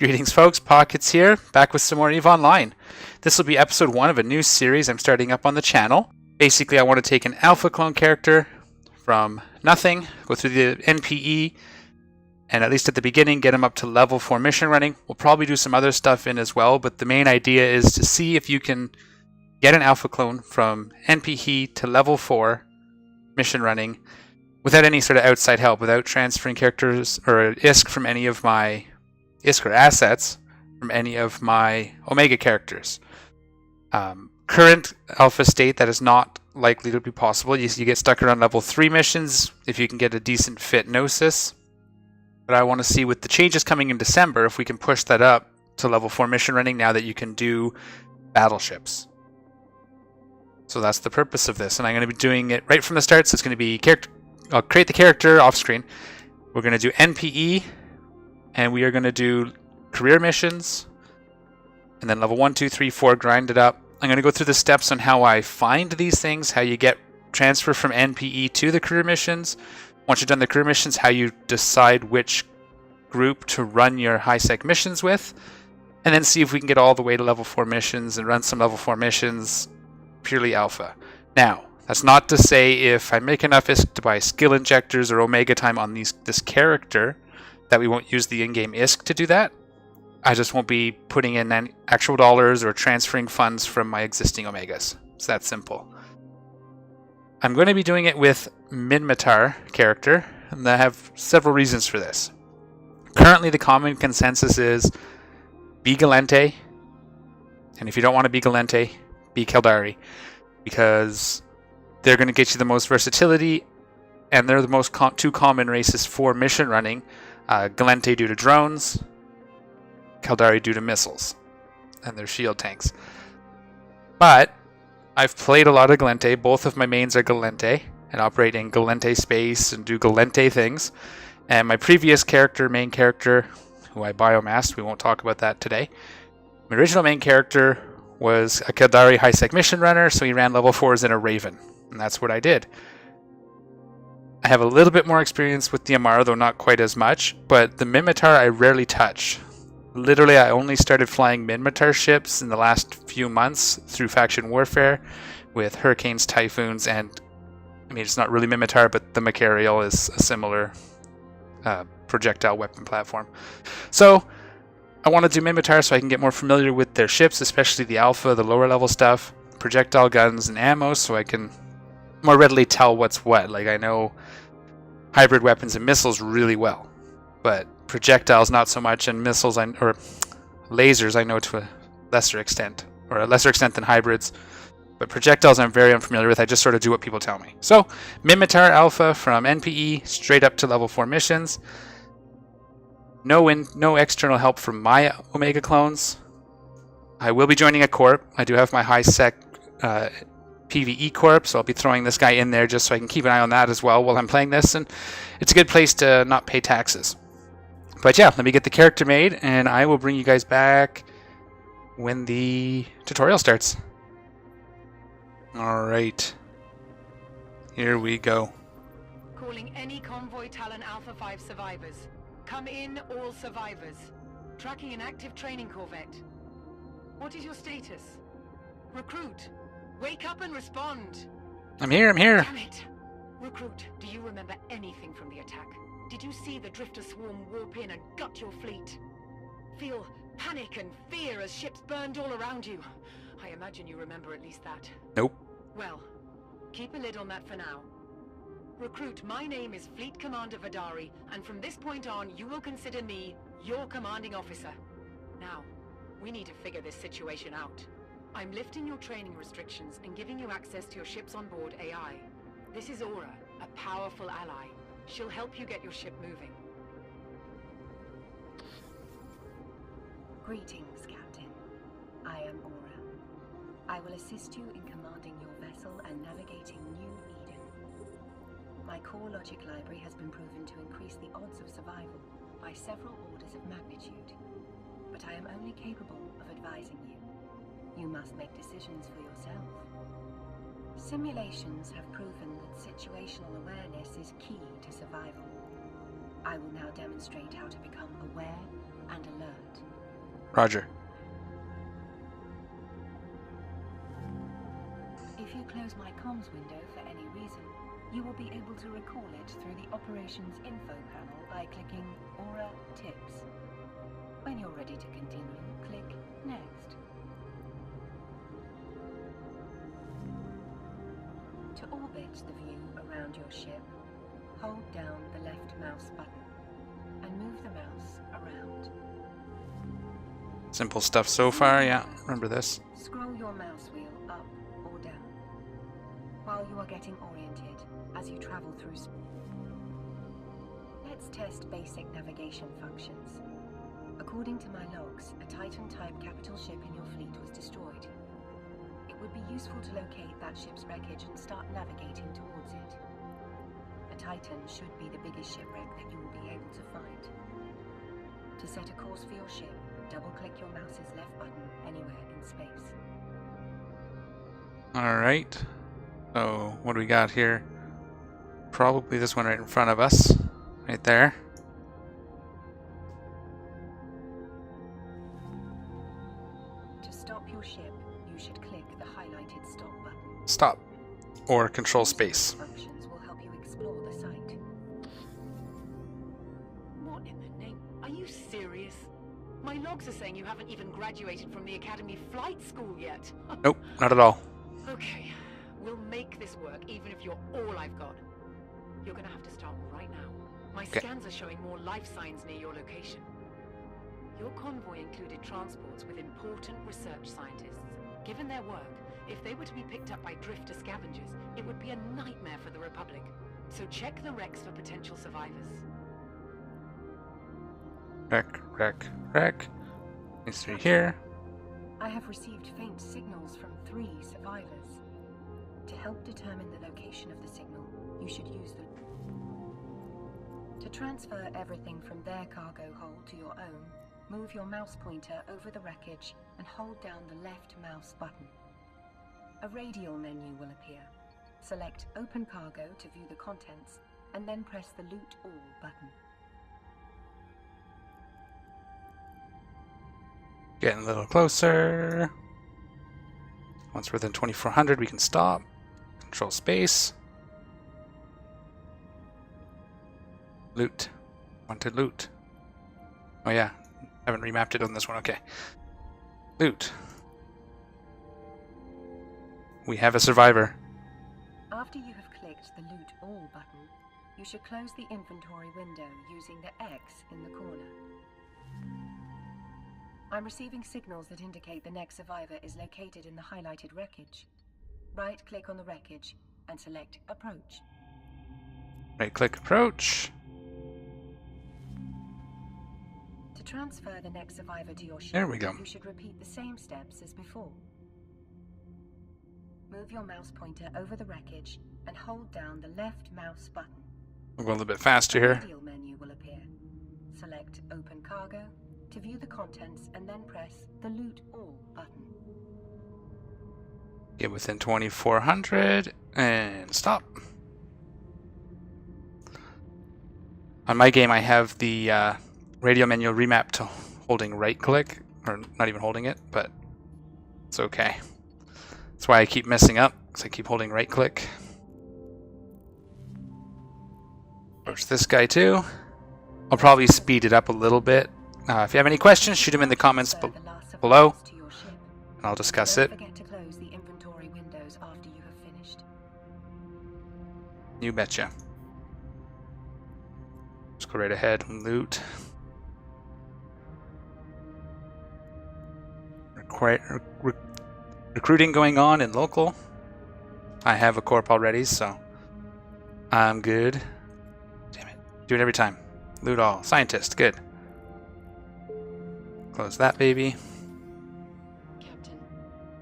Greetings folks, Pockets here, back with some more EVE Online. This will be episode 1 of a new series I'm starting up on the channel. Basically, I want to take an alpha clone character from nothing, go through the NPE, and at least at the beginning, get him up to level 4 mission running. We'll probably do some other stuff in as well, but the main idea is to see if you can get an alpha clone from NPE to level 4 mission running without any sort of outside help, without transferring characters or ISK from any of my ISK or assets from any of my Omega characters. Current alpha state, that is not likely to be possible. You get stuck around level 3 missions if you can get a decent fit Gnosis. But I want to see with the changes coming in December if we can push that up to level 4 mission running now that you can do battleships. So that's the purpose of this, and I'm going to be doing it right from the start. So it's going to be character. I'll create the character off screen. We're going to do NPE. And we are going to do career missions, and then level 1, 2, 3, 4, grind it up. I'm going to go through the steps on how I find these things, how you get transfer from NPE to the career missions. Once you've done the career missions, how you decide which group to run your high-sec missions with, and then see if we can get all the way to level 4 missions and run some level 4 missions purely alpha. Now, that's not to say if I make enough ISK to buy skill injectors or Omega time on this character, that we won't use the in-game ISK to do that. I just won't be putting in any actual dollars or transferring funds from my existing Omegas. It's that simple. I'm going to be doing it with Minmatar character, and I have several reasons for this. Currently, the common consensus is be Gallente, and if you don't want to be Gallente, be Caldari, because they're going to get you the most versatility, and they're the most two common races for mission running. Gallente due to drones, Caldari due to missiles, and their shield tanks. But I've played a lot of Gallente. Both of my mains are Gallente and operate in Gallente space and do Gallente things. And my previous character, main character, who I biomassed, we won't talk about that today. My original main character was a Caldari high-sec mission runner, so he ran level 4s in a Raven, and that's what I did. I have a little bit more experience with the Amara, though not quite as much, but the Minmatar I rarely touch. Literally, I only started flying Minmatar ships in the last few months through faction warfare with Hurricanes, Typhoons, and I mean, it's not really Minmatar, but the Macarial is a similar projectile weapon platform. So I want to do Minmatar so I can get more familiar with their ships, especially the Alpha, the lower level stuff, projectile guns and ammo, so I can more readily tell what's what. Like, I know hybrid weapons and missiles really well, but projectiles not so much, and missiles or lasers I know to a lesser extent, or a lesser extent than hybrids, but projectiles I'm very unfamiliar with. I just sort of do what people tell me. So Minmatar Alpha from NPE straight up to level 4 missions. No external help from my Omega clones. I will be joining a corp. I do have my high sec PvE corp, so I'll be throwing this guy in there just so I can keep an eye on that as well while I'm playing this, and it's a good place to not pay taxes. But yeah, let me get the character made, and I will bring you guys back when the tutorial starts. Alright, here we go. Calling any convoy Talon Alpha 5 survivors. Come in, all survivors. Tracking an active training corvette. What is your status? Recruit. Wake up and respond! I'm here. Damn it! Recruit, do you remember anything from the attack? Did you see the drifter swarm warp in and gut your fleet? Feel panic and fear as ships burned all around you? I imagine you remember at least that. Nope. Well, keep a lid on that for now. Recruit, my name is Fleet Commander Vadari, and from this point on, you will consider me your commanding officer. Now, we need to figure this situation out. I'm lifting your training restrictions and giving you access to your ship's onboard AI. This is Aura, a powerful ally. She'll help you get your ship moving. Greetings, Captain. I am Aura. I will assist you in commanding your vessel and navigating New Eden. My core logic library has been proven to increase the odds of survival by several orders of magnitude, but I am only capable of advising you. You must make decisions for yourself. Simulations have proven that situational awareness is key to survival. I will now demonstrate how to become aware and alert. Roger. If you close my comms window for any reason, you will be able to recall it through the Operations Info panel by clicking Aura Tips. When you're ready to continue, click Next. To orbit the view around your ship, hold down the left mouse button and move the mouse around. Simple stuff so far, yeah. Remember this. Scroll your mouse wheel up or down. While you are getting oriented as you travel through let's test basic navigation functions. According to my logs, a Titan-type capital ship in your fleet was destroyed. It would be useful to locate that ship's wreckage and start navigating towards it. A Titan should be the biggest shipwreck that you will be able to find. To set a course for your ship, double-click your mouse's left button anywhere in space. Alright. So, what do we got here? Probably this one right in front of us. Right there. To stop your ship, you should click the highlighted stop button. Stop. Or control space. Functions will help you explore the site. What in the name? Are you serious? My logs are saying you haven't even graduated from the Academy Flight School yet. Nope, not at all. Okay, we'll make this work even if you're all I've got. You're gonna have to start right now. My scans are showing more life signs near your location. Your convoy included transports with important research scientists. Given their work, if they were to be picked up by drifter scavengers, it would be a nightmare for the Republic. So check the wrecks for potential survivors. Wreck. Needs to be here. I have received faint signals from 3 survivors. To help determine the location of the signal, you should use the... To transfer everything from their cargo hold to your own, move your mouse pointer over the wreckage and hold down the left mouse button. A radial menu will appear. Select Open Cargo to view the contents, and then press the Loot All button. Getting a little closer. Once we're within 2400, we can stop. Control space. Loot. Want to loot. Oh yeah, haven't remapped it on this one, okay. Loot. We have a survivor. After you have clicked the Loot All button, you should close the inventory window using the X in the corner. I'm receiving signals that indicate the next survivor is located in the highlighted wreckage. Right-click on the wreckage and select Approach. Right-click approach. To transfer the next survivor to your ship, There we go. you should repeat the same steps as before. Move your mouse pointer over the wreckage and hold down the left mouse button. We'll go a little bit faster A here. radial menu will appear. Select Open Cargo to view the contents and then press the Loot All button. Get within 2400 and stop. On my game, I have the radio menu remapped to holding right-click, or not even holding it, but it's okay. That's why I keep messing up, because I keep holding right-click. Approach this guy too. I'll probably speed it up a little bit. If you have any questions, shoot them in the comments below, and I'll discuss it. Don't forget to close the inventory windows after you have finished. You betcha. Just go right ahead and loot. Recruiting going on in local. I have a corp already, so I'm good. Damn it. Do it every time. Loot all. Scientist. Good. Close that baby. Captain,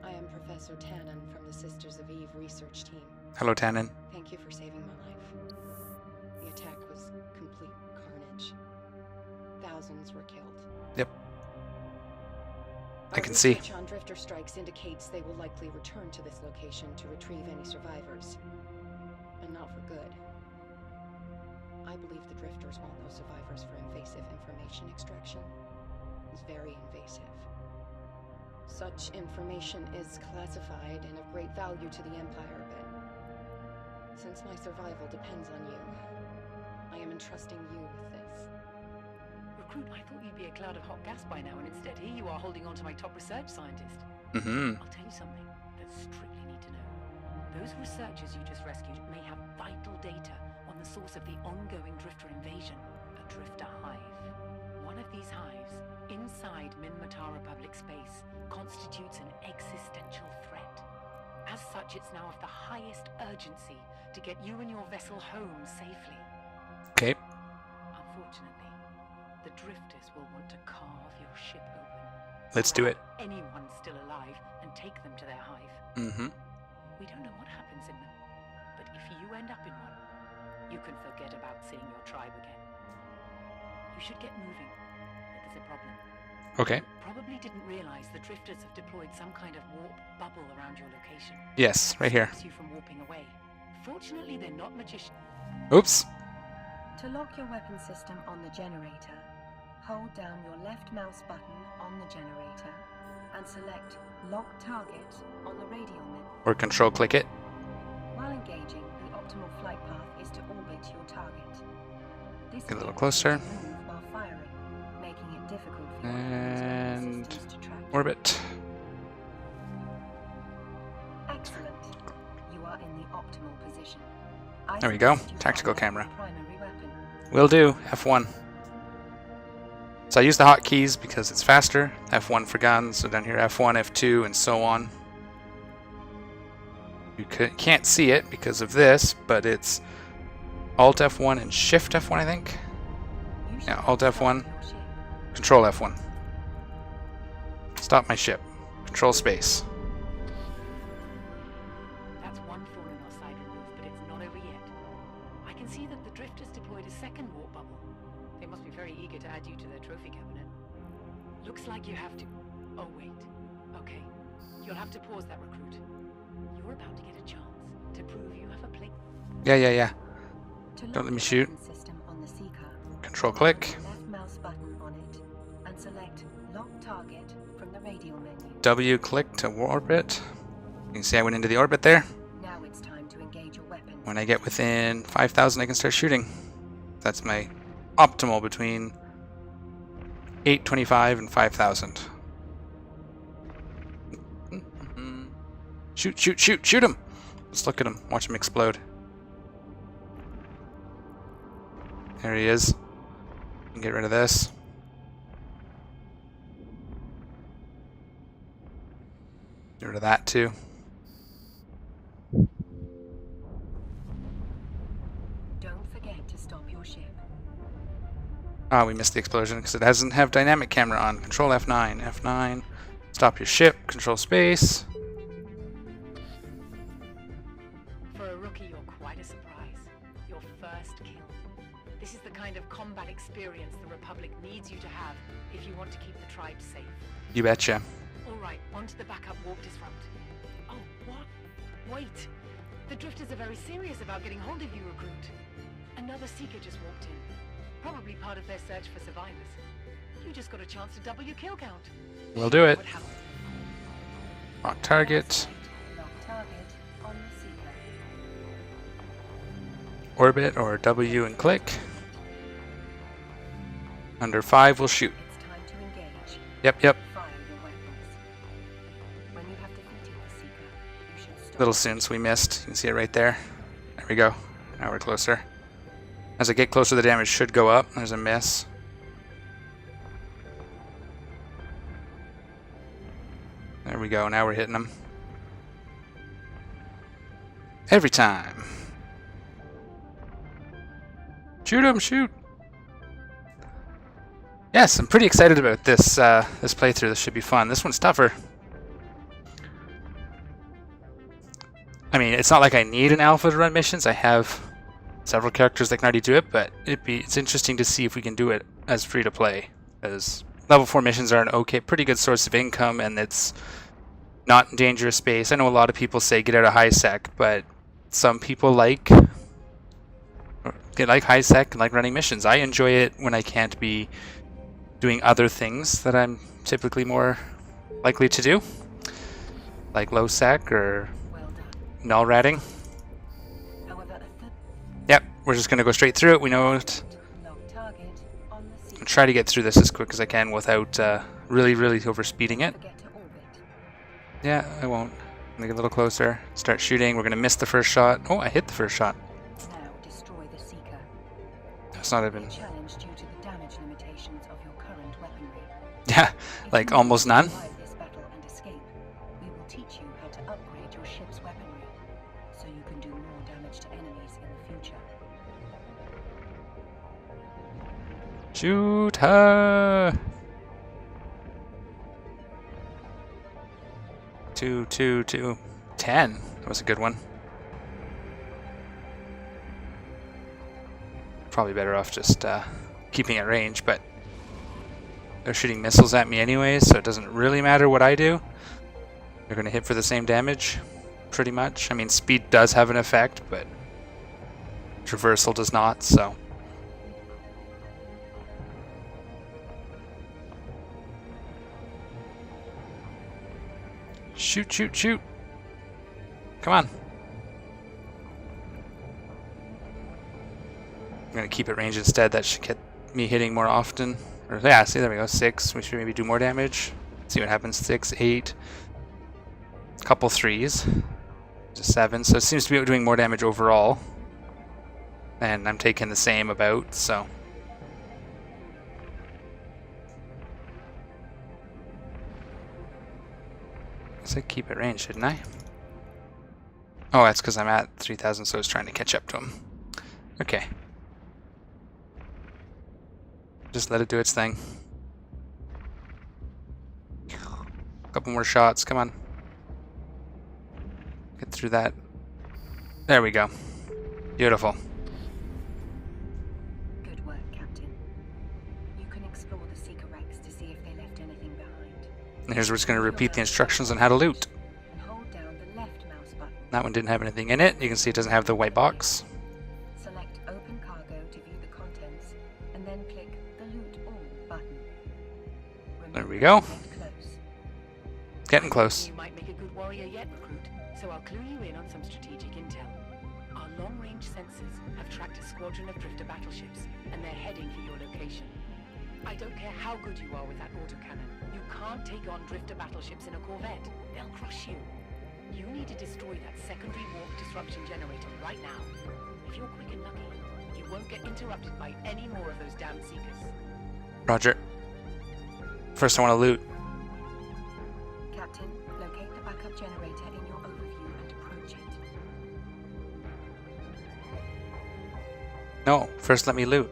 I am Professor Tannen from the Sisters of Eve research team. Hello, Tannen. Thank you for saving my life. The attack was complete carnage. Thousands were killed. Yep. I Our can see. research on drifter strikes indicates they will likely return to this location to retrieve any survivors. And not for good. I believe the drifters want those survivors for invasive information extraction. was very invasive. Such information is classified and of great value to the Empire, but since my survival depends on you, I am entrusting you with this. Recruit, I thought you'd be a cloud of hot gas by now, and instead here you are holding on to my top research scientist. Mm-hmm. I'll tell you something that strictly need to know. Those researchers you just rescued may have vital data on the source of the ongoing Drifter invasion, a Drifter hive. One of these hives, inside Minmatar Republic space, constitutes an existential threat. As such, it's now of the highest urgency to get you and your vessel home safely. Okay. Unfortunately, the Drifters will want to carve your ship open. Let's do it. Anyone still alive and take them to their hive. Mm-hmm. We don't know what happens in them, but if you end up in one, you can forget about seeing your tribe again. You should get moving, but there's a problem. Okay. Probably didn't realize the Drifters have deployed some kind of warp bubble around your location. Yes, right here. Stops you from warping away. Fortunately, they're not magicians. Oops. To lock your weapon system on the generator, hold down your left mouse button on the generator and select Lock Target on the radial menu. Or control click it. While engaging, the optimal flight path is to orbit your target. This Get a little enables closer. you to move while firing, making it difficult for your And systems to track. orbit. Excellent. You are in the optimal position. There we go. suggest you Tactical fire camera. your primary weapon. Will do. F1. So I use the hotkeys because it's faster. F1 for guns. So down here F1, F2, and so on. You can't see it because of this, but it's Alt F1 and Shift F1, I think. You should Yeah, Alt start F1, your ship. Control F1. Stop my ship. Control space. That's one thorn in our side removed, but it's not over yet. I can see that the Drifters deployed a second warp bubble. They must be very eager to add you to their trophy cabinet. Looks like you have to... Oh, wait. Okay. You'll have to pause that, recruit. You're about to get a chance to prove you have a plate. Yeah. To Don't lock let me your shoot. weapon system on the Seeker, Control click. left mouse button on it and select Lock Target from the radial menu. W click to orbit. You can see I went into the orbit there. Now it's time to engage your weapon. When I get within 5,000, I can start shooting. That's my optimal between 825 and 5,000. Shoot him! Let's look at him. Watch him explode. There he is. Get rid of this. Get rid of that too. Don't forget to stop your ship. Ah, we missed the explosion because it doesn't have dynamic camera on. Control F9. F9. Stop your ship. Control space. For a rookie, you're quite a surprise. Your first kill. This is the kind of combat experience the Republic needs you to have if you want to keep the tribe safe. You betcha. Alright, on to the backup warp disrupt. Oh, what? Wait! The Drifters are very serious about getting hold of you, recruit. Another Seeker just walked in. Probably part of their search for survivors. You just got a chance to double your kill count. We'll do it. What happened? Lock target. Lock Target on the Seeker. Orbit or W and click. Under 5, we'll shoot. It's time to engage. Yep. Fire your weapons. When you have defeated the Seeker, you should stop. Little soon, so we missed. You can see it right there. There we go. Now we're closer. As I get closer, the damage should go up. There's a miss. There we go. Now we're hitting them. Every time. Shoot him! Shoot! Yes, I'm pretty excited about this this playthrough. This should be fun. This one's tougher. I mean, it's not like I need an alpha to run missions. I have several characters that can already do it, but it's interesting to see if we can do it as free to play. As level 4 missions are an pretty good source of income, and it's not in dangerous space. I know a lot of people say get out of high sec, but some people like high sec and like running missions. I enjoy it when I can't be doing other things that I'm typically more likely to do, like low sec or Well done. null ratting. However, a third Yep, we're just going to go straight through it. We know it. lock target on the sea. I'll try to get through this as quick as I can without really overspeeding it. Forget to orbit. Yeah, I won't. I'm gonna get a little closer. Start shooting. We're gonna miss the first shot. Oh, I hit the first shot. Now destroy the Seeker. That's not A even. challenge due to the damage limitations of your current weaponry. Yeah, If like you almost none. survive this battle and escape, we will teach you how to upgrade your ship's weaponry, so you can do more damage to enemies in the future. Shoot her! 2, 2, 2, 10. That was a good one. Probably better off just keeping at range, but they're shooting missiles at me anyway, so it doesn't really matter what I do. They're going to hit for the same damage, pretty much. I mean, speed does have an effect, but traversal does not, so. Shoot, shoot, shoot. Come on. I'm going to keep it range instead. That should get me hitting more often. Or, yeah, see, there we go. 6. We should maybe do more damage. See what happens. 6, 8. Couple 3s. Just 7. So it seems to be doing more damage overall. And I'm taking the same about, so. I said keep it range, didn't I? Oh, that's because I'm at 3,000, so I was trying to catch up to him. Okay. Just let it do its thing. A couple more shots, come on. Get through that. There we go. Beautiful. Good work, Captain. You can explore the Seeker wrecks to see if they left anything behind. And here's where it's going to repeat the instructions on how to loot. And hold down the left mouse button. That one didn't have anything in it. You can see it doesn't have the white box. Select Open Cargo to view the contents, and then click the Loot All button. There we go. Get close. Getting close. You might make a good warrior yet, recruit, so I'll clue you in on some strategic intel. Our long-range sensors have tracked a squadron of drifter battleships, and they're heading for your location. I don't care how good you are with that autocannon. You can't take on drifter battleships in a corvette. They'll crush you. You need to destroy that secondary warp disruption generator right now. If you're quick and lucky, you won't get interrupted by any more of those damn Seekers. Roger. First I want to loot. Captain, locate the backup generator in your overview and approach it. No, first let me loot.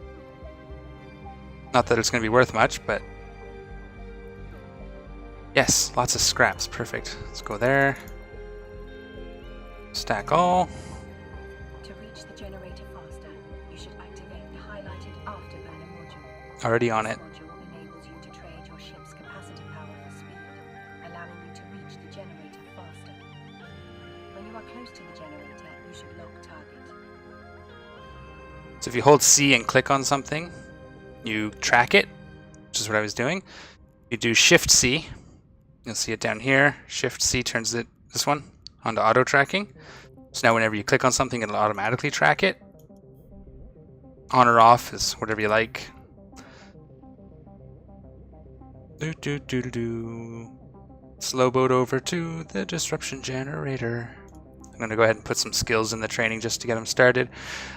Not that it's going to be worth much, but... Yes, lots of scraps. Perfect. Let's go there. Stack all. To reach the generator faster, you should activate the highlighted Afterburner module. Already on it. This module enables you to trade your ship's capacitor power for speed, allowing you to reach the generator faster. When you are close to the generator, you should lock target. So if you hold C and click on something, you track it, which is what I was doing. You do Shift C. You'll see it down here. Shift C turns it, this one, onto auto tracking. So now whenever you click on something, it'll automatically track it. On or off is whatever you like. Slow boat over to the disruption generator. I'm going to go ahead and put some skills in the training just to get them started.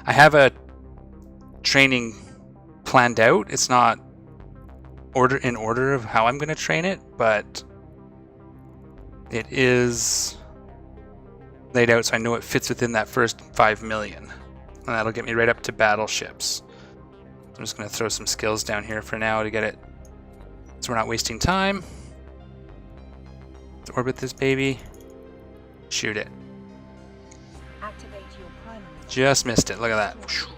I have a training planned out. It's not in order of how I'm going to train it, but it is laid out so I know it fits within that first 5 million. And that'll get me right up to battleships. I'm just going to throw some skills down here for now to get it so we're not wasting time. Let's orbit this baby. Shoot it. Activate your primary Just missed it. Look at that. generator.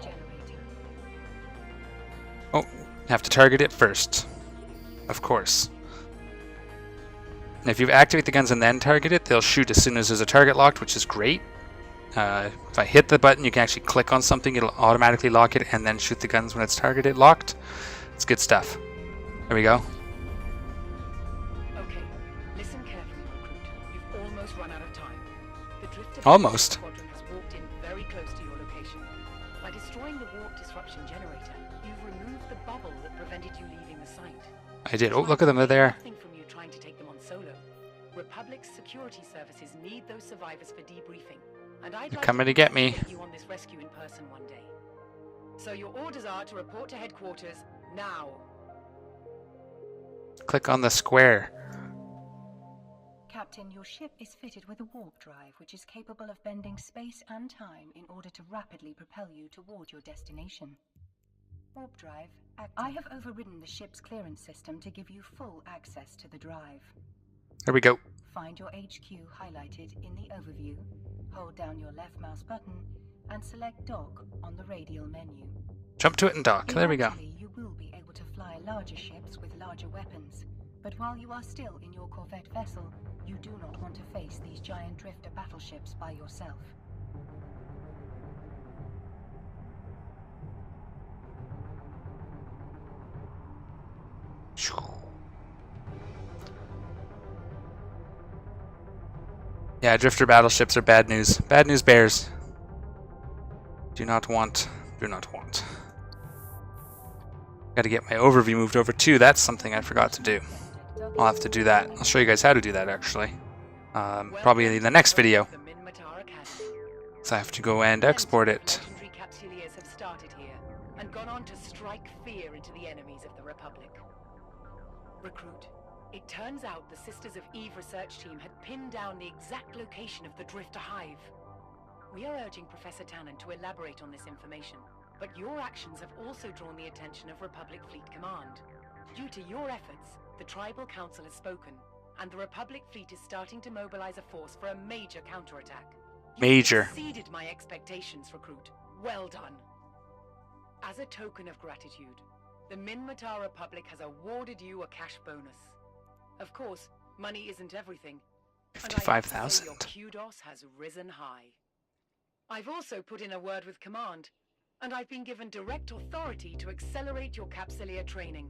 Oh, have to target it first. Of course. And if you activate the guns and then target it, they'll shoot as soon as there's a target locked, which is great. If I hit the button, you can actually click on something, it'll automatically lock it and then shoot the guns when it's targeted locked. It's good stuff. There we go. Okay, listen carefully, recruit. You've almost run out of time. The drifter Almost. squadron has walked in very close to your location. By destroying the warp disruption generator, you've removed the bubble that prevented you leaving the site. I did. Oh, look at them. They're there. Nothing from you trying to take them on solo. Republic's security services need those survivors for debriefing, and I'd They're like coming to get me. you on this rescue in person one day. So your orders are to report to headquarters now. Click on the square. Captain, your ship is fitted with a warp drive which is capable of bending space and time in order to rapidly propel you toward your destination. Warp drive active. I have overridden the ship's clearance system to give you full access to the drive. There we go. Find your HQ highlighted in the overview, hold down your left mouse button, and select Dock on the radial menu. Jump to it and dock. There we go. Eventually, you will be able to fly larger ships with larger weapons, but while you are still in your corvette vessel, you do not want to face these giant drifter battleships by yourself. Yeah, drifter battleships are bad news. Bad news bears. Do not want. Do not want. Got to get my overview moved over too. That's something I forgot to do. I'll have to do that. I'll show you guys how to do that actually. Probably in the next video. The Minmatar Academy. So I have to go and export it. Legendary capsuleers have started here and gone on to strike fear into the enemies of the Republic. Recruit, it turns out the Sisters of Eve research team had pinned down the exact location of the Drifter Hive. We are urging Professor Tannen to elaborate on this information, but your actions have also drawn the attention of Republic Fleet Command. Due to your efforts, the Tribal Council has spoken, and the Republic Fleet is starting to mobilize a force for a major counterattack. Major. You exceeded my expectations, Recruit. Well done. As a token of gratitude, the Minmatar Republic has awarded you a cash bonus. Of course, money isn't everything. and I have to say 55,000. Your kudos has risen high. I've also put in a word with Command, and I've been given direct authority to accelerate your capsuleer training.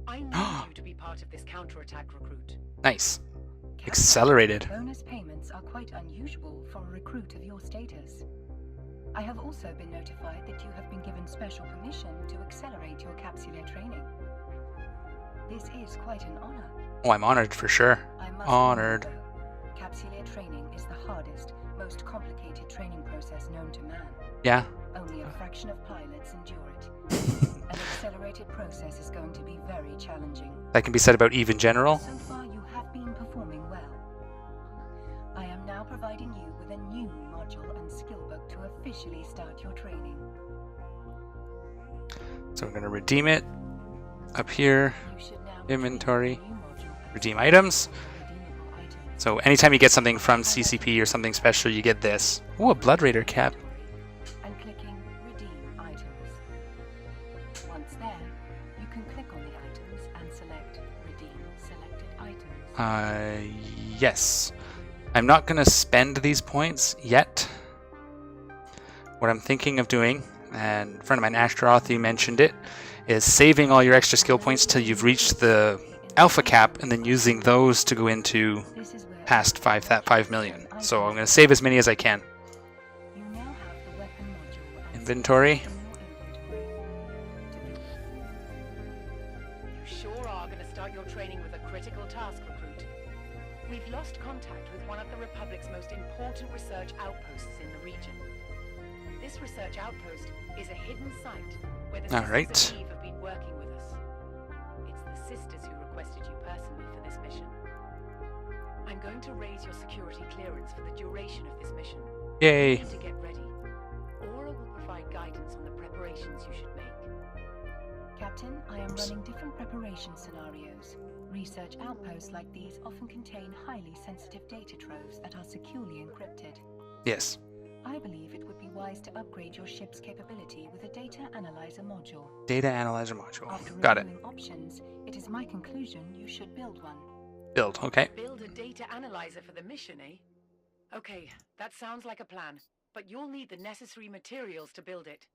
I need you to be part of this counterattack, Recruit. Nice. Accelerated. Bonus payments are quite unusual for a recruit of your status. I have also been notified that you have been given special permission to accelerate your capsuleer training. This is quite an honor. Oh, I'm honored for sure. I must Honored. warn you, though, capsuleer training is the hardest, most complicated training process known to man. Yeah. Only a fraction of pilots endure it. An accelerated process is going to be very challenging. That can be said about Eve in general. So far you have been performing well. I am now providing you with a new module and skill book to officially start your training. So we're going to redeem it. Up here, You should now be inventory, training a new module redeem items. redeemable items. So anytime you get something from CCP or something special, you get this. Ooh, a Blood Raider cap. And clicking redeem items. Once there, you can click on the items and select redeem selected items. Yes. I'm not going to spend these points yet. What I'm thinking of doing, and a friend of mine, Ashtaroth, mentioned it, is saving all your extra skill points till you've reached the alpha cap, and then using those to go into This is where past 5 million. So I'm going to save as many as I can. you now have the weapon module and Inventory. in your inventory. You sure are going to start your training with a critical task, Recruit. We've lost contact with one of the Republic's most important research outposts in the region. This research outpost is a hidden site where the Alright. Sisters of Eve have been working with us. It's the Sisters who requested you personally for this mission. I'm going to raise your security clearance for the duration of this mission. Yay. You need to get ready. Aura will provide guidance on the preparations you should make. Captain, I am running different preparation scenarios. Research outposts like these often contain highly sensitive data troves that are securely encrypted. Yes. I believe it would be wise to upgrade your ship's capability with a data analyzer module. Data analyzer module. After Got it. reviewing options, it is my conclusion you should build one. Build. Okay. Build a data analyzer for the mission, eh? Okay, that sounds like a plan, but you'll need the necessary materials to build it.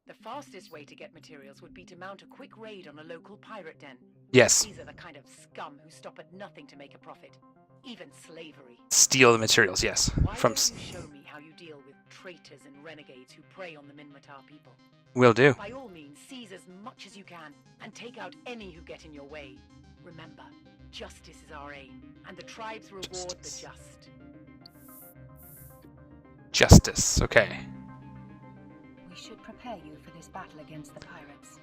The fastest way to get materials would be to mount a quick raid on a local pirate den. Yes. These are the kind of scum who stop at nothing to make a profit. Even slavery. Steal the materials, yes. Why From don't you show me how you deal with traitors and renegades who prey on the Minmatar people? Will do. By all means, seize as much as you can, and take out any who get in your way. Remember, justice is our aim, and the tribes reward the just. Justice, okay. We should prepare you for this battle against the pirates.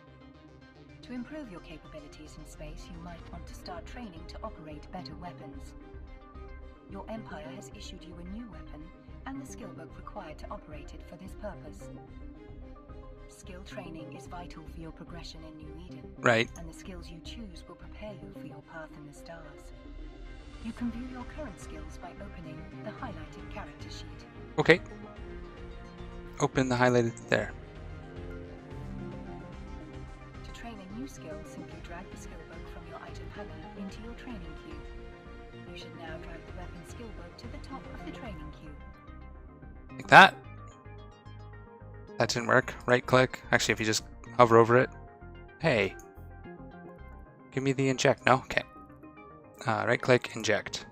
To improve your capabilities in space, you might want to start training to operate better weapons. Your Empire has issued you a new weapon, and the skill book required to operate it for this purpose. Skill training is vital for your progression in New Eden. Right. And the skills you choose will prepare you for your path in the stars. You can view your current skills by opening the highlighted character sheet. Okay. Open the highlighted there. To train a new skill, simply drag the skill book from your item hanger into your training queue. You should now drag the weapon skill book to the top of the training queue. Like that. That didn't work. Right click. Actually, if you just hover over it. Hey. Give me the inject. No? Okay. Right click, inject.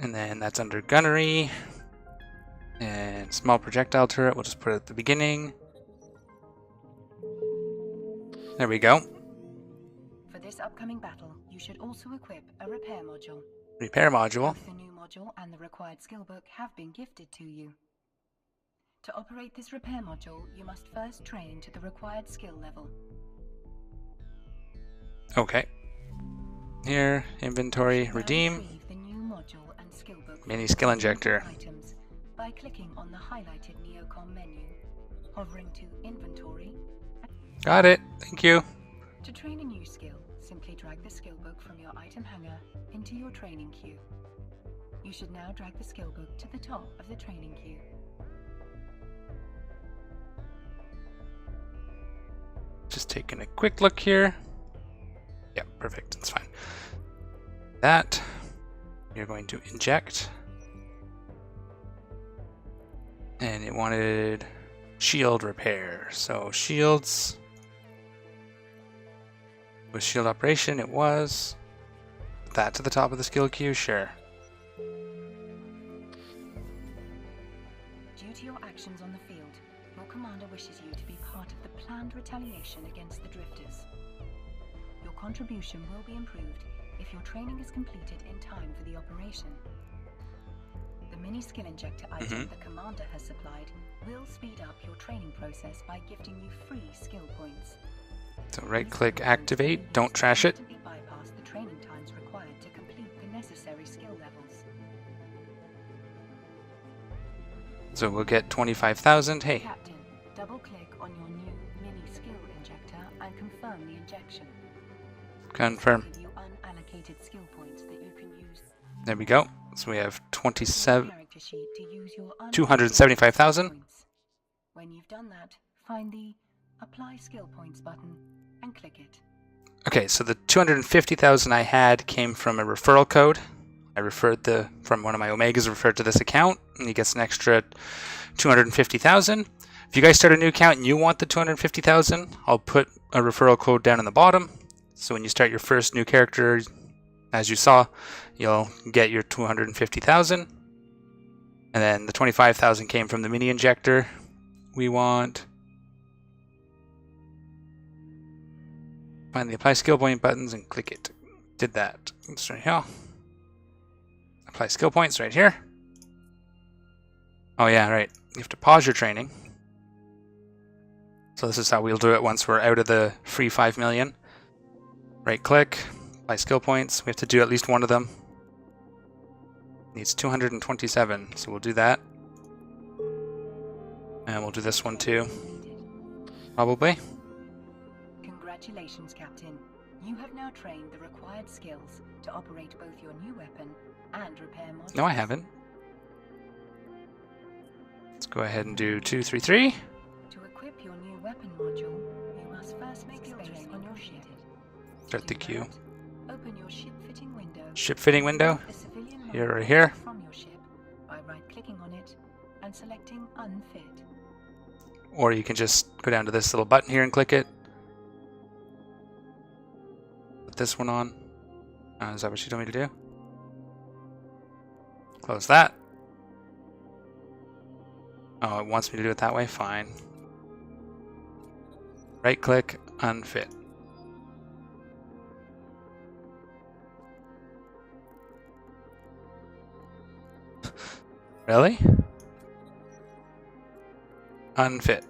And then that's under gunnery. And small projectile turret, we'll just put it at the beginning. There we go. For this upcoming battle, you should also equip a repair module. Repair module. Both the new module and the required skill book have been gifted to you. To operate this repair module, you must first train to the required skill level. Okay. Here, inventory, Now redeem. retrieve the new module and skill book from Mini skill injector. items by clicking on the highlighted Neocom menu, hovering to inventory. Got it. Thank you. To train a new skill, simply drag the skill book from your item hanger into your training queue. You should now drag the skill book to the top of the training queue. Just taking a quick look here. Yeah, perfect. That's fine. That. You're going to inject. And it wanted shield repair. So shields. With shield operation, it was. That to the top of the skill queue, sure. Due to your actions on the field, your commander wishes you to be part of the planned retaliation against the drifters. Your contribution will be improved if your training is completed in time for the operation. The mini skill injector item the commander has supplied will speed up your training process by gifting you free skill points. So right click, activate, don't trash it. Instantly bypass the training times required to complete the necessary skill levels. So we'll get 25,000. Hey, Captain, double click on your new mini skill injector and confirm the injection. confirm. Give you unallocated skill points that you can use. There we go. So we have 27, Character sheet to use your unallocated 275,000. points. When you've done that, find the Apply Skill Points button and click it. Okay, so the 250,000 I had came from a referral code. I referred from one of my Omegas referred to this account, and he gets an extra 250,000. If you guys start a new account and you want the 250,000, I'll put a referral code down in the bottom. So when you start your first new character, as you saw, you'll get your 250,000. And then the 25,000 came from the mini injector. We want... Find the apply skill point buttons and click it. Did that. It's right here. Apply skill points right here. Oh yeah, right. You have to pause your training. So this is how we'll do it once we're out of the free 5 million. Right click, apply skill points. We have to do at least one of them. Needs 227, so we'll do that. And we'll do this one too. Probably. Congratulations, Captain. You have now trained the required skills to operate both your new weapon and repair modules. No, I haven't. Let's go ahead and do 2, 3, 3. To equip your new weapon module, you must first make space on your ship. Start the queue. Open your ship fitting window. Ship fitting window. A civilian Here or module here. from your ship by right-clicking on it and selecting Unfit. or you can just go down to this little button here and click it. Put this one on. Is that what you told me to do? Close that. Oh, it wants me to do it that way? Fine. Right click, unfit. Really? Unfit.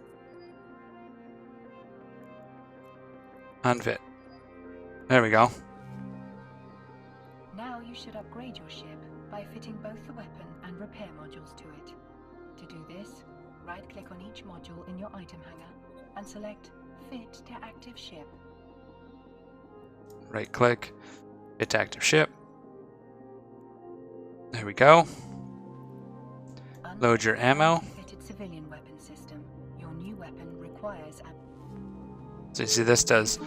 Unfit. There we go. Now you should upgrade your ship by fitting both the weapon and repair modules to it. To do this, right-click on each module in your item hanger and select Fit to Active Ship. Right click, fit to active ship. There we go. Load your ammo. Fitted civilian weapon system. Your new weapon requires So you see this does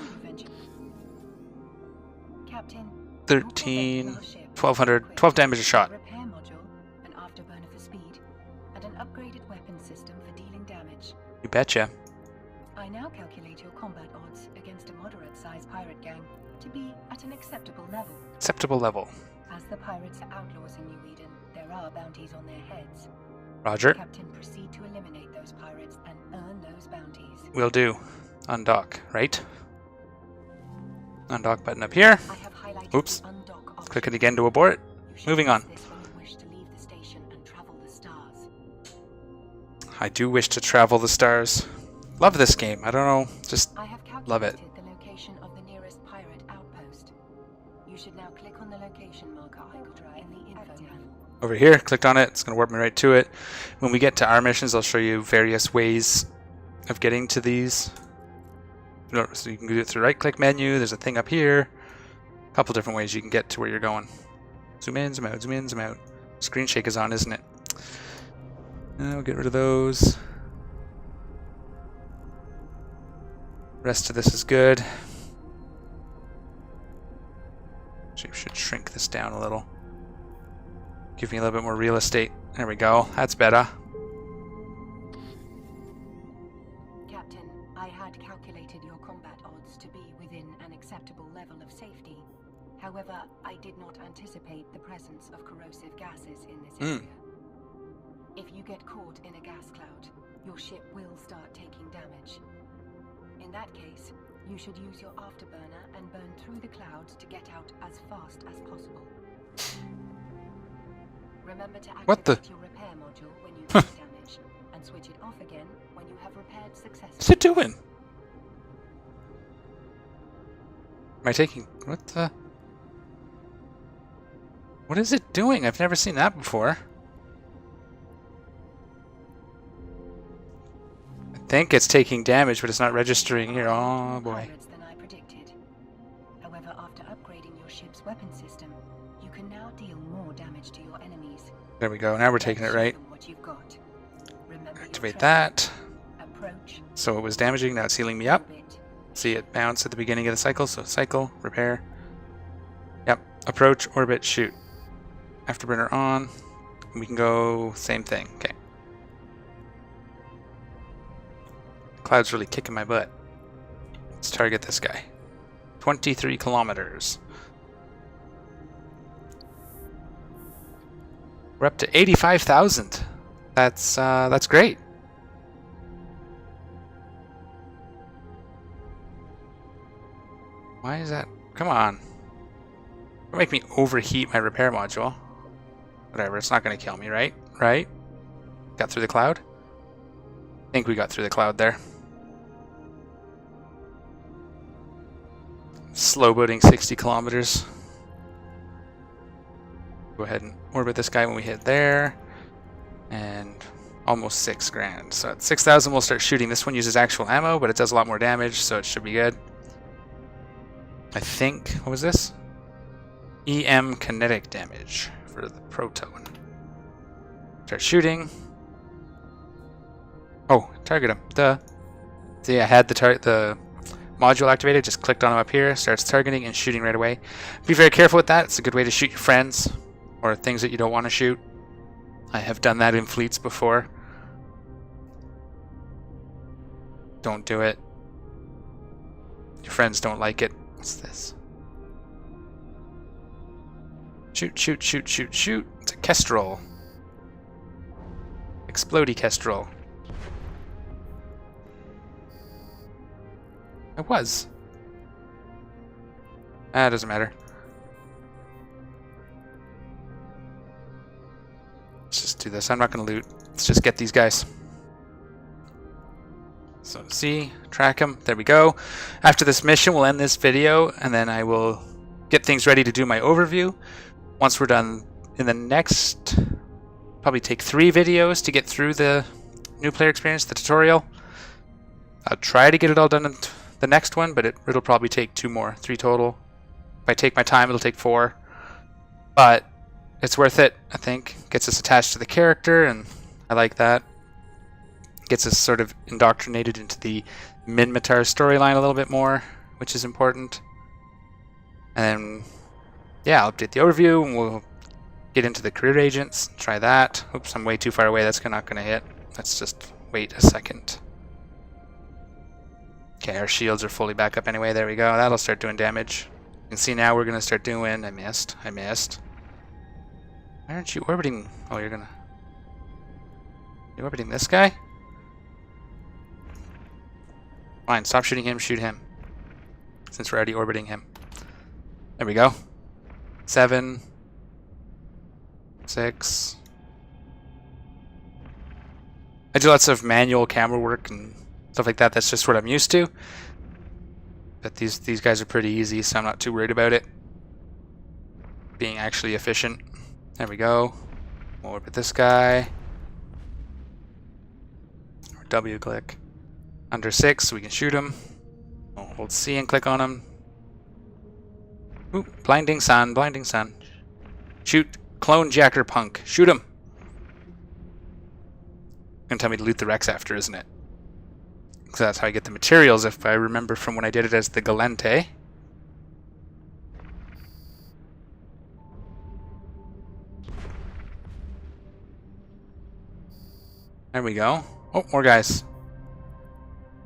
Captain, 13, 1200, 12 damage a shot. repair module, an afterburner for speed, and an upgraded weapon system for dealing damage. You betcha. I now calculate your combat odds against a moderate-sized pirate gang to be at an acceptable level. Acceptable level. As the pirates are outlaws in New Eden, there are bounties on their heads. Roger. Captain, proceed to eliminate those pirates and earn those bounties. Will do. Undock, right? Undock button up here. I have highlighted Oops. the undock option. Click it again to abort. You should Moving use on. this when you wish to leave the station and travel the stars. I do wish to travel the stars. Love this game. I don't know. Just I have love it. calculated the location of the nearest pirate outpost. You should now click on the location marker I could try in the info panel. over here. Clicked on it. It's going to warp me right to it. When we get to our missions, I'll show you various ways of getting to these. So you can do it through right-click menu. There's a thing up here. A couple different ways you can get to where you're going. Zoom in, zoom out, zoom in, zoom out. Screen shake is on, isn't it? We'll get rid of those. Rest of this is good. Actually, we should shrink this down a little. Give me a little bit more real estate. There we go. That's better. Captain, I had calculated your combat odds to be within an acceptable level of safety. However, I did not anticipate the presence of corrosive gases in this area. If you get caught in a gas cloud, your ship will start taking damage. In that case, you should use your afterburner and burn through the clouds to get out as fast as possible. Remember to activate your repair module when you take damage, and switch it off again when you have repaired successfully. What's it doing? Am I taking... What the... What is it doing? I've never seen that before. I think it's taking damage, but it's not registering here. Oh boy. Than I predicted. However, after upgrading your ship's weapon system, you can now deal more damage to your enemies. There we go. Now we're taking it right. What you've got. Remember your Activate threat. that. Approach. So it was damaging, now it's healing me up. Orbit. See it bounce at the beginning of the cycle, so cycle, repair. Yep. Approach, orbit, shoot. Afterburner on. We can go same thing. Okay. Cloud's really kicking my butt. Let's target this guy. 23 kilometers. We're up to 85,000. That's great. Why is that? Come on. Don't make me overheat my repair module. Whatever, it's not going to kill me, right? Right? Got through the cloud? I think we got through the cloud there. Slow boating 60 kilometers. Go ahead and orbit this guy when we hit there. And almost 6 grand. So at 6,000 we'll start shooting. This one uses actual ammo, but it does a lot more damage, so it should be good. I think, what was this? EM kinetic damage for the proton. Start shooting. Oh, target him. Duh. See, I had the module activated, just clicked on him up here, starts targeting and shooting right away. Be very careful with that. It's a good way to shoot your friends or things that you don't want to shoot. I have done that in fleets before. Don't do it. Your friends don't like it. What's this? Shoot, shoot, shoot, shoot, shoot. It's a kestrel. Explodey kestrel. It was. Ah, it doesn't matter. Let's just do this. I'm not going to loot. Let's just get these guys. So see, track them. There we go. After this mission, we'll end this video, and then I will get things ready to do my overview. Once we're done in the next, probably take 3 videos to get through the new player experience, the tutorial. I'll try to get it all done in the next one, but it'll probably take 2 more, 3 total. If I take my time, it'll take 4. But it's worth it, I think. Gets us attached to the character, and I like that. Gets us sort of indoctrinated into the Minmatar storyline a little bit more, which is important. And yeah, I'll update the overview, and we'll get into the career agents. Try that. Oops, I'm way too far away. That's not going to hit. Let's just wait a second. Okay, our shields are fully back up anyway. There we go. That'll start doing damage. You can see now we're going to start doing... I missed. Why aren't you orbiting... Oh, you're going to... You orbiting this guy? Fine, stop shooting him, shoot him. Since we're already orbiting him. There we go. 7. 6. I do lots of manual camera work and stuff like that. That's just what I'm used to. But these guys are pretty easy, so I'm not too worried about it being actually efficient. There we go. We'll orbit this guy. Or W click. Under 6, so we can shoot him. We'll hold C and click on him. Ooh, blinding sun, blinding sun. Shoot, clone jacker punk. Shoot him. Gonna tell me to loot the Rex after, isn't it? Because that's how I get the materials, if I remember from when I did it as the Galente. There we go. Oh, more guys.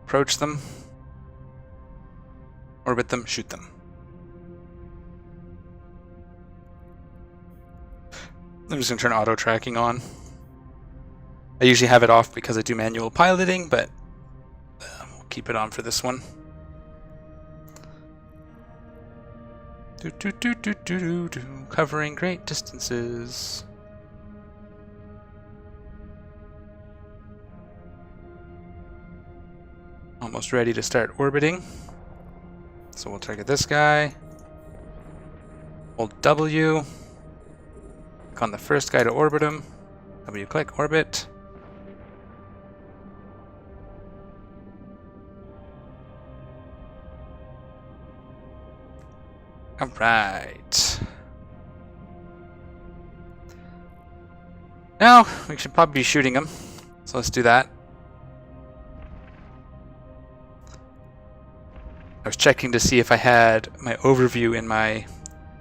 Approach them. Orbit them, shoot them. I'm just going to turn auto tracking on. I usually have it off because I do manual piloting, but we'll keep it on for this one. Covering great distances. Almost ready to start orbiting. So we'll target this guy. Hold W. Click on the first guy to orbit him. W click, orbit. Alright. Now, we should probably be shooting him. So let's do that. I was checking to see if I had my overview in my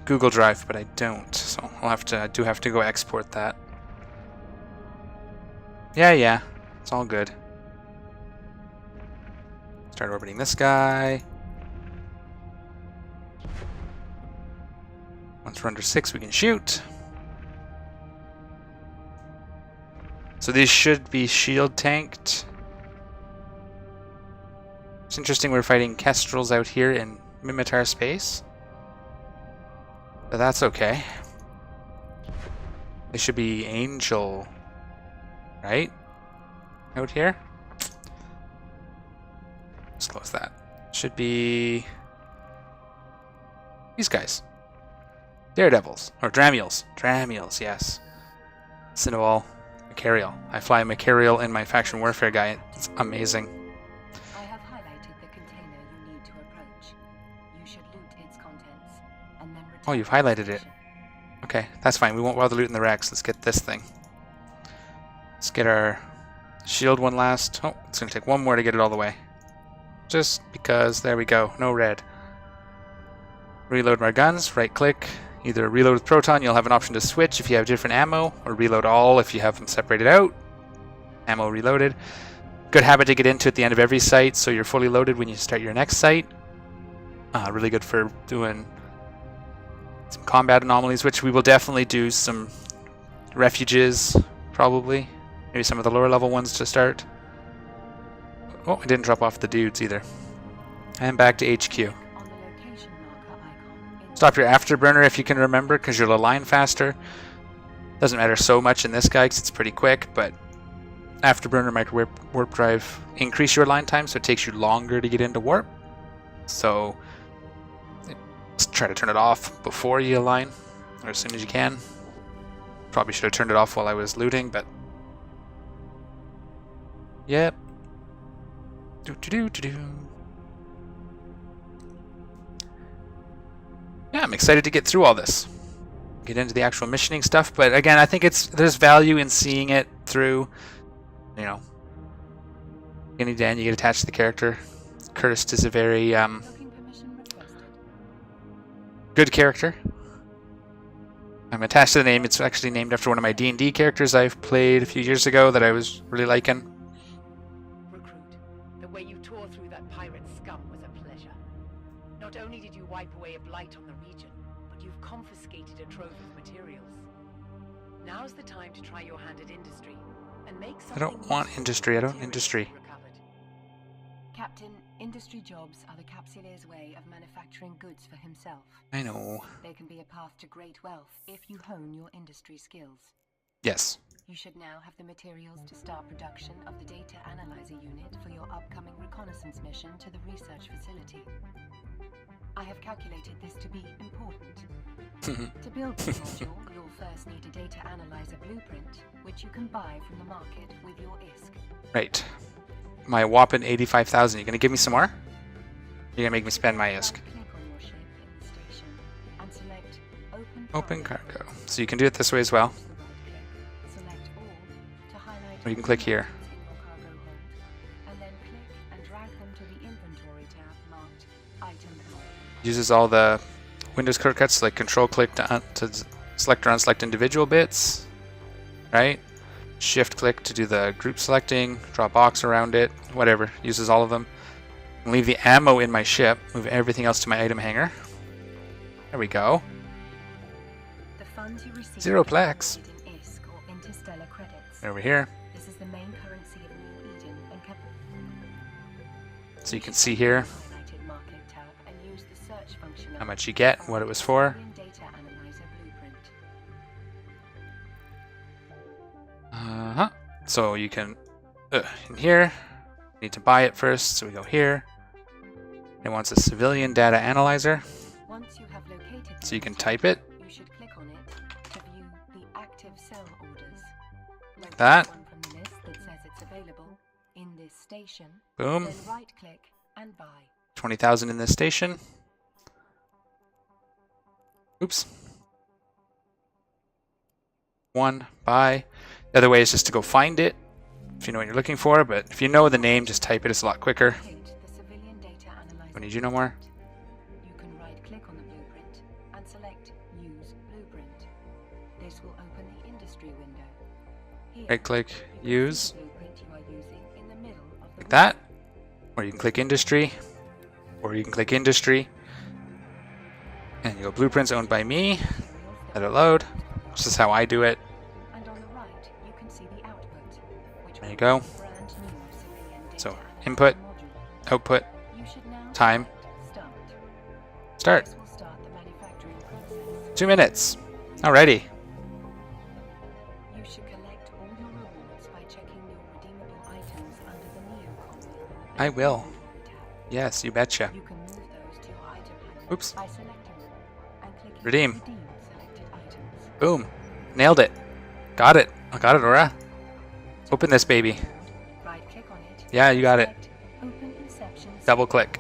Google Drive, but I don't. So I do have to go export that. Yeah, it's all good. Start orbiting this guy. Once we're under 6, we can shoot. So these should be shield tanked. It's interesting we're fighting kestrels out here in Minmatar space. But that's okay. They should be angel, right? Out here? Let's close that. Should be these guys. Daredevils. Or Dramules. Dramules, yes. Cineval. Macarial. I fly a Macarial in my faction warfare guy. It's amazing. I have highlighted the container you need to approach. You should loot its contents, and then return. Oh, you've highlighted it. Okay, that's fine. We won't bother looting the Rex. Let's get this thing. Let's get our shield one last. Oh, it's going to take one more to get it all the way. Just because. There we go. No red. Reload my guns. Right click. Either reload with proton, you'll have an option to switch if you have different ammo, or reload all if you have them separated out. Ammo reloaded. Good habit to get into at the end of every site, so you're fully loaded when you start your next site. Really good for doing some combat anomalies, which we will definitely do some refuges, probably. Maybe some of the lower level ones to start. Oh, I didn't drop off the dudes either. And back to HQ. On the location marker icon in Stop your afterburner if you can remember, because you'll align faster. Doesn't matter so much in this guy because it's pretty quick, but afterburner micro warp drive increase your align time, so it takes you longer to get into warp. So let's try to turn it off before you align, or as soon as you can. Probably should have turned it off while I was looting, but yep. Yeah, I'm excited to get through all this. Get into the actual missioning stuff, but again, I think there's value in seeing it through. You know, beginning to end, you get attached to the character. Curtis is a very booking permission requested. good character. I'm attached to the name. It's actually named after one of my D&D characters I've played a few years ago that I was really liking. Recruit, the way you tore through that pirate scum was a pleasure. Not only did you wipe away a blight on the region, but you've confiscated a trove of materials. Now's the time to try your hand at industry and make something I don't want useful industry. I with don't materials industry. you've recovered. Captain, industry jobs are the Capsulier's way of manufacturing goods for himself. I know. They can be a path to great wealth if you hone your industry skills. Yes. You should now have the materials to start production of the data analyzer unit for your upcoming reconnaissance mission to the research facility. I have calculated this to be important. To build this module, you'll first need a data analyzer blueprint, which you can buy from the market with your ISK. Right. My whopping 85,000. You gonna give me some more? You're gonna make me spend my ISK. Click on your ship in the station and select Open cargo. So you can do it this way as well. Select all to highlight Or you can click here. in your cargo hold, and then click and drag them to the inventory tab marked item hold. Uses all the Windows shortcuts like control click to select or unselect individual bits. Right? Shift click to do the group selecting, draw a box around it, whatever. Uses all of them. And leave the ammo in my ship. Move everything else to my item hanger. There we go. The funds you receive 0 plex. are paid in ISK or interstellar credits. Over here. This is the main currency of New Eden and So you can see here highlighted market tab and use the search function. how much you get, what it was for. Data analyzer blueprint. So you can, in here, need to buy it first, so we go here. It wants a civilian data analyzer, Once you have located so you can the type it. you should click on it to view the active cell orders. Locate that. one from the list that says it's available in this station. Boom. Then right click and buy. 20,000 in this station. Oops. One, buy. The other way is just to go find it, if you know what you're looking for, but if you know the name, just type it, it's a lot quicker. Locate the civilian data analyzer. Don't need you no more. You can right click on the blueprint and select Use Blueprint. This will open the industry window. Here, Right click, you can see use, the blueprint you are using in the middle of the like that. Or you can click industry, or you can click industry, and you go blueprints owned by me. Let it load. This is how I do it. And on the right, you can see the output, which There will you go. be the brand new civilian data So, analyzer input, module. output, You should now time, select Start. start. This will start the manufacturing process. 2 minutes. Alrighty. You should collect all your rewards by checking your redeemable items under the Neocon. I will. tab. Yes, you betcha. You can move those to your item hanger Oops. by selecting them and clicking Redeem. selected items. Boom. Nailed it. Got it. I got it, Aura. Open this baby. Right click on it. Yeah, you got it. Select Open Inception. Double click.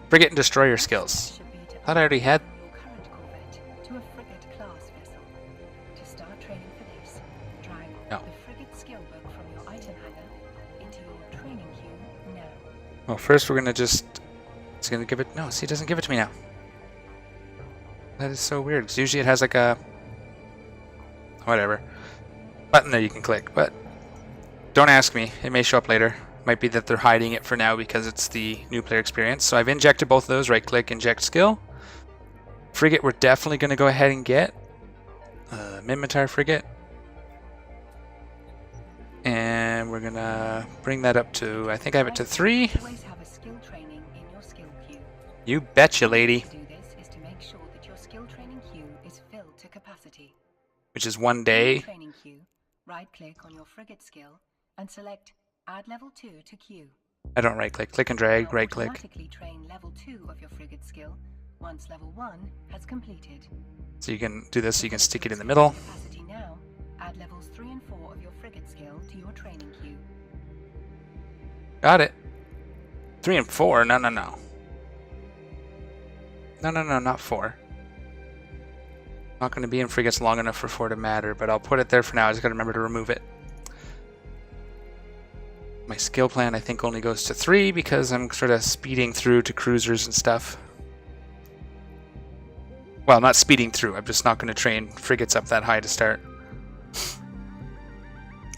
Frigate and destroyer skills. Should be to Thought I already had. upgrade your current corvette to a frigate class vessel. To start training for this, drag No. the frigate skill book from your item hanger into your training queue now. Well, first we're gonna just. It's gonna give it. No, see, it doesn't give it to me now. That is so weird. 'Cause usually it has like a. Whatever. Button there you can click, but don't ask me. It may show up later. Might be that they're hiding it for now because it's the new player experience. So I've injected both of those. Right click, inject skill. Frigate we're definitely going to go ahead and get. Minmatar frigate. And we're going to bring that up to, I think I have it to 3. Always have a skill training in your skill queue. You betcha, lady. To do this is to make sure that your skill training queue is filled to capacity. Which is 1 day. Training queue. Right-click on your frigate skill and select Add Level 2 to queue. I don't right click. Click and drag, Now right click. automatically train Level 2 of your frigate skill once Level 1 has completed. So you can do this, so you can stick it in the middle. Capacity now. Add levels 3 and 4 of your frigate skill to your training queue. Got it. 3 and 4? No, no, no. No, no, no, not 4. Not going to be in frigates long enough for 4 to matter, but I'll put it there for now. I just got to remember to remove it. My skill plan, I think, only goes to 3 because I'm sort of speeding through to cruisers and stuff. Well, not speeding through. I'm just not going to train frigates up that high to start.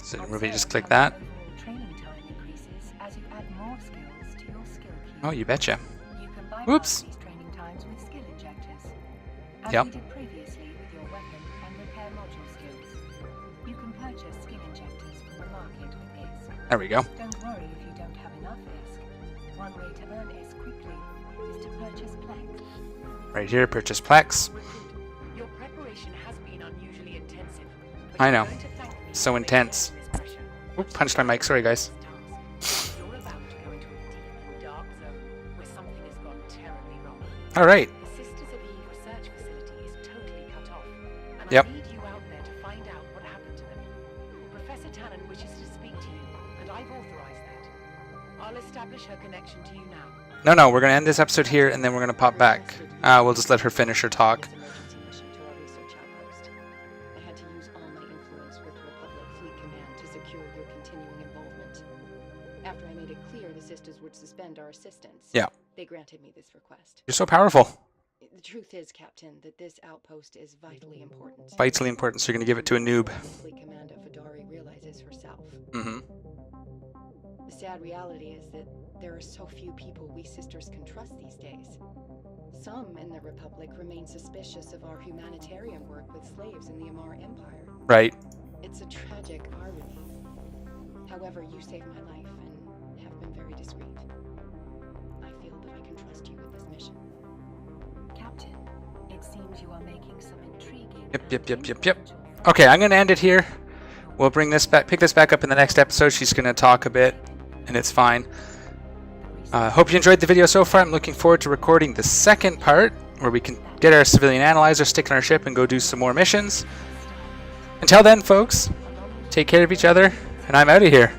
So maybe just click that. Overall training time increases as you add more skills to your skill queue. Oh, you betcha. You can bypass Whoops. these training times with skill injectors, as Yep. we did previously with your weapon and repair module skills. You can purchase skill injectors from the market with ISK. There we go. Don't worry if you don't have enough ISK. One way to earn ISK quickly is to purchase Plex. Right here, purchase Plex. Recruit, your preparation has been unusually intensive. but I you're know. going to thank me So for intense. making this pressure. Oop, punched my mic. Sorry, guys. You're about to go into a deep and dark zone where something has gone terribly wrong. All right. The Sisters of Eve research facility is totally cut off, and Yep. I need you out there to find out what happened to them. Professor Tannen wishes to speak to you, and I've authorized that. I'll establish her connection to you now. No, no, we're going to end this episode here, and then we're going to pop back. We'll just let her finish her talk. Emergency mission to our research outpost. I had to use all my influence with Republic Fleet Command to secure your continuing involvement. After I made it clear the sisters would suspend our assistance, Yeah. they granted me this request. You're so powerful. The truth is, Captain, that this outpost is vitally important. Vitally important, so you're going to give it to a noob. Fleet Commander Vidari realizes herself. Mm-hmm. The sad reality is that there are so few people we sisters can trust these days. Some in the Republic remain suspicious of our humanitarian work with slaves in the Amar Empire. Right. It's a tragic irony. However, you saved my life and have been very discreet. I feel that I can trust you with this mission. Captain, it seems you are making some intriguing. Yep. Okay, I'm going to end it here. We'll bring this back, pick this back up in the next episode. She's going to talk a bit, and it's fine. Hope you enjoyed the video so far. I'm looking forward to recording the second part, where we can get our civilian analyzer, stick on our ship, and go do some more missions. Until then, folks, take care of each other, and I'm out of here.